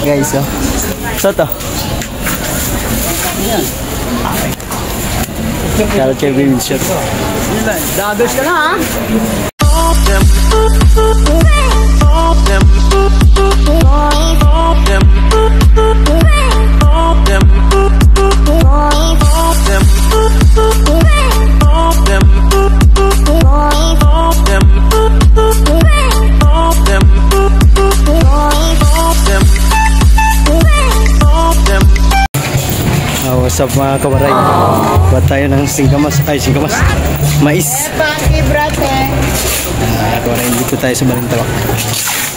Guys, oh. So to. Yan. Kala kayo baby shot. Dados ka na ha. What's up mga kawaray? Buat tayo ng singkamas. Ay, singkamas. Mais. Kawaray, dito tayo sa Balintawak.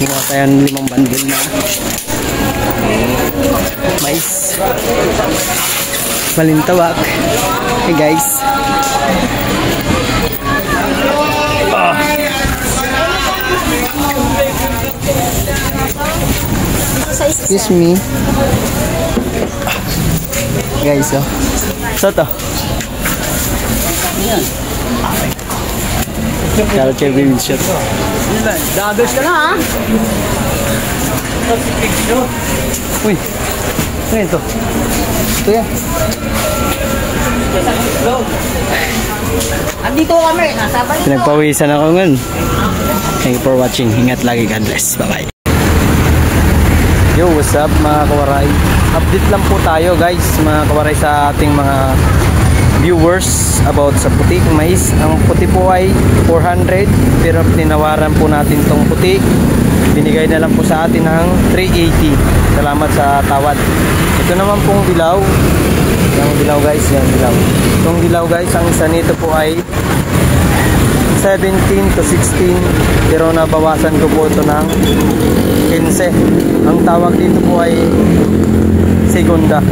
Hinga tayo ng 5 bundle na mais. Balintawak. Hey guys. Excuse me. Guys, oh. So to. Yan. Kala kayo baby shot. Dados ka na ha. Uy. Ano ito? Ito yan. Andito kami. Nasa Balintawak. Pinagpawisan ako ngayon. Thank you for watching. Ingat lagi. God bless. Bye-bye. Yo, what's up mga kawaray? Update lang po tayo guys, mga kawaray, sa ating mga viewers about sa puti mais. Ang puti po ay 400, pero tinawaran po natin tong puti. Binigay na lang po sa atin ng 380. Salamat sa tawad. Ito naman pong dilaw. Yung dilaw guys, yan dilaw. Itong dilaw guys, ang isa nito po ay 17 to 16, pero nabawasan ko po ito ng 15. Ang tawag dito po ay segunda.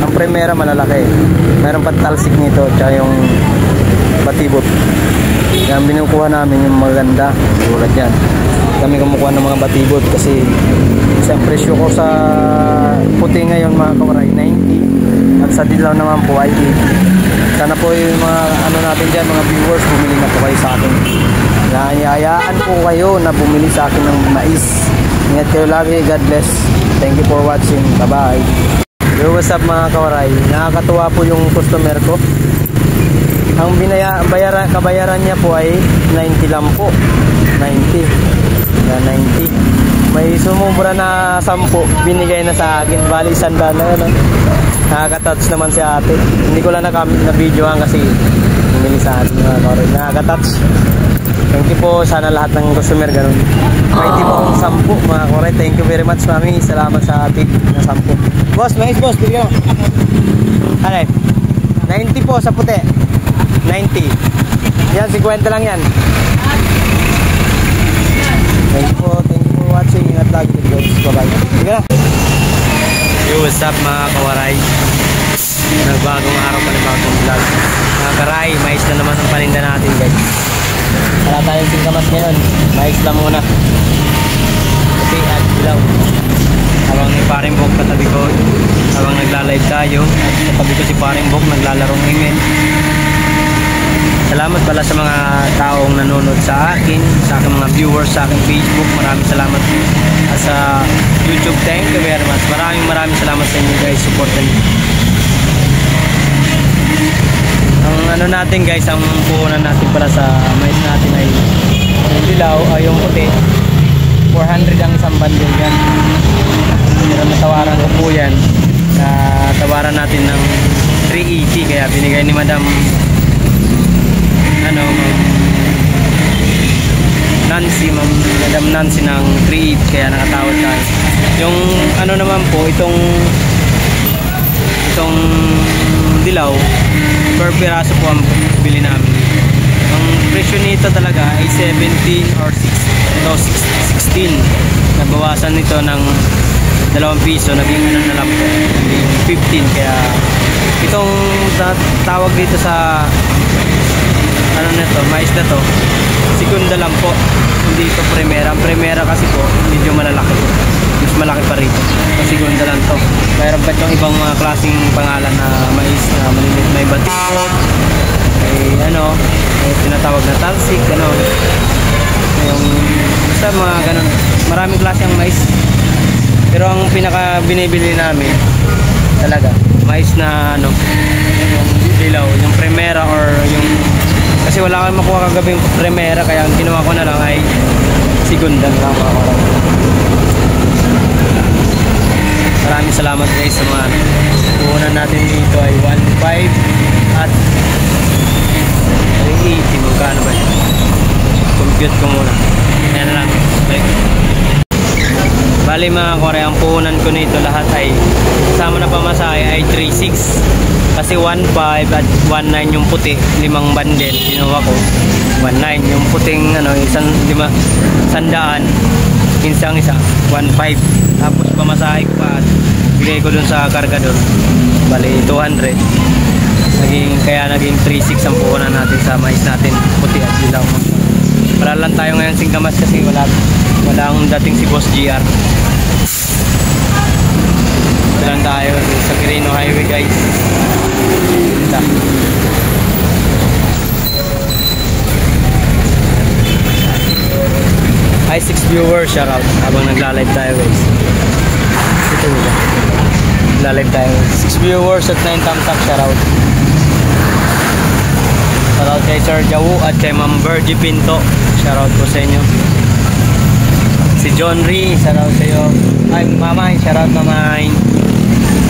Ang primera malalaki. Meron pa talsik nito, tsaka yung batibot. Yan binukuha namin yung maganda. Tulad yan. Kami kumukuha ng mga batibot kasi isang presyo ko sa puti ngayon mga kawaray 90, at sa dilaw naman po ay 80. Sana po yung mga ano natin dyan, mga viewers, bumili na po kayo sa akin. Nahayaan po kayo na bumili sa akin ng mais. Ingat kayo lagi. God bless. Thank you for watching. Bye bye. Yo, what's up mga kawaray? Nakakatuwa po yung customer ko. Ang kabayaran niya po ay 90 lang po. 90. Yan, 90. May sumubra na 10, binigay na sa akin. Bali, 100 na yun. Nakaka-touch naman si ate. Hindi ko lang na-videoan kasi bumili sa atin mga kawaray. Nakaka-touch. Thank you po. Sana lahat ng customer ganun. May tipong 10 mga kawaray. Thank you very much mami. Salamat sa tip na 10. Boss, mais boss. Bigyan mo. Alay. 90 po sa puti. 90. Yan, 50 lang yan. Thank you po. Thank you for watching. Ingat lagi. Bye-bye. Sige na. Yo, what's up mga kawaray? Nagbagong araw pa ng bagong vlog. Mga karay, mais na naman ang paninda natin guys. Wala tayong singkamas ngayon. Mais lang muna. Puti at dilaw. Habang ni Paring Bok katabi ko, habang nagla-live tayo, katabi ko si Paring Bok naglalarong email. Salamat pala sa mga taong nanonood sa akin, sa aking mga viewers, sa aking Facebook. Maraming salamat. At sa YouTube, thank you very much. Maraming salamat sa inyo guys. Supportan niyo. Ang ano natin guys, ang puhunan natin pala sa mais natin ay yung dilaw, ay yung puti. 400 ang isang bundle yan. Pero natawaran ko po yan. Natawaran natin ng 380. Kaya binigay ni Madam Madam Nancy ng 380, kaya nakatawad tayo. Yung ano naman po, itong dilaw, per piraso po ang bili namin. Ang presyo nito talaga ay 17 or 16. Nabawasan nito ng 2 piso, naging ano na lang po, 15. Kaya itong tawag dito sa ano nito, mais na to, segunda lang po, hindi ito primera. Ang primera kasi po medyo malalaki po, mas malaki pa rito. So segunda lang to. Mayroon pa itong ibang mga klaseng pangalan na mais na maliliit, may batibot, may ano, may tinatawag na talsik, yung basta mga ganun. Maraming klase ang mais. Pero ang pinaka binibili namin talaga mais na ano, yung dilaw, yung Primera or yung, kasi wala kang makuha kagabing Primera, kaya ang ginawa ko na lang ay Sigundan lang mga kawaray. Maraming salamat guys sa mga puhunan natin dito ay 1.5 at 3.80. Magkano ba yun? Compute ko muna. Ayan na lang. Bali mga kore, ang puhunan ko nito lahat ay kasama na pamasahe ay 3.6 kasi 1.5 at 1.9 yung puti, 5 bundle kinuha ko. 1.9 yung puting ano, sandaan, pinsang isa 1.5, tapos pamasahe ko pa at bigay ko dun sa kargador, bali 200. Kaya naging 3.6 ang puhunan natin sa mais natin puti at dilaw. Wala lang tayo ngayon singkamas kasi walang dating si Boss GR. Lang tayo sa Quirino Highway guys. Ito. Hi 6 viewers, shout out habang nagla-live tayo guys. Ito nila. Nagla-live tayo. 6 viewers at 9 thumbs up, shout out. Shout out kay Sir Jawu at kay Ma'am Virgie Pinto. Shout out po sa inyo. Si John Ree, shout out sa iyo. Ay, Mamay, shout out Mamay.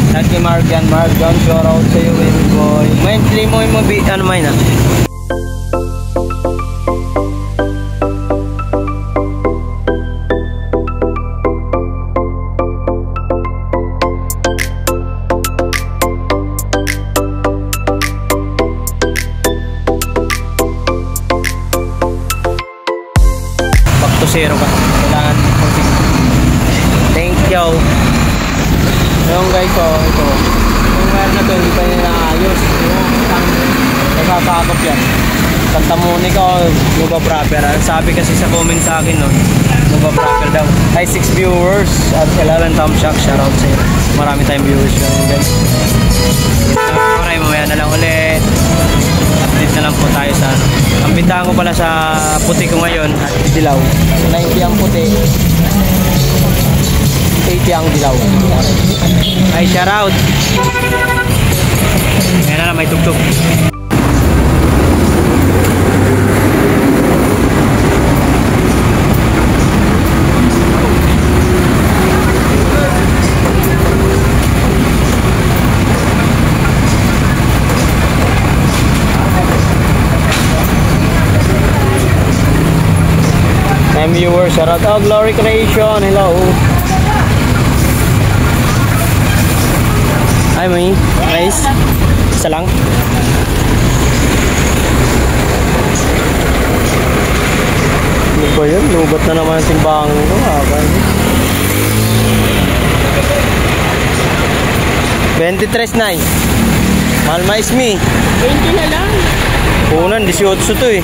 Thank you Margan, shout out sa iyo, baby boy. Main, play mo yung ano main na. Back to zero ka. Kailangan thank you. Yung guys, oh, ito. Yung wire na to, hindi pa nila ayos. Nasasakop yan. Santa Monica o Nuba Proper. Sabi kasi sa comment sa akin, no, Nuba Proper daw. Hi 6 viewers at 11 thumbs up. Shoutout sa iyo. Marami tayong viewers yun guys. Maraming mamaya na lang ulit. Update na lang po tayo sa ang bintahan ko pala sa puti ko ngayon at dilaw. 90 ang puti, 80 ang dilaw. Ay, shout out. Ayan na lang, may tugtog. I'm viewers, shout out. Oh, Glory Creation, hello. Ay, may nice. Isa lang. Ano ba yun? Lugot na naman ang simbahan ko. Okay. 23 na eh. Mahal mais mi. 20 na lang. Punan, 18 to eh.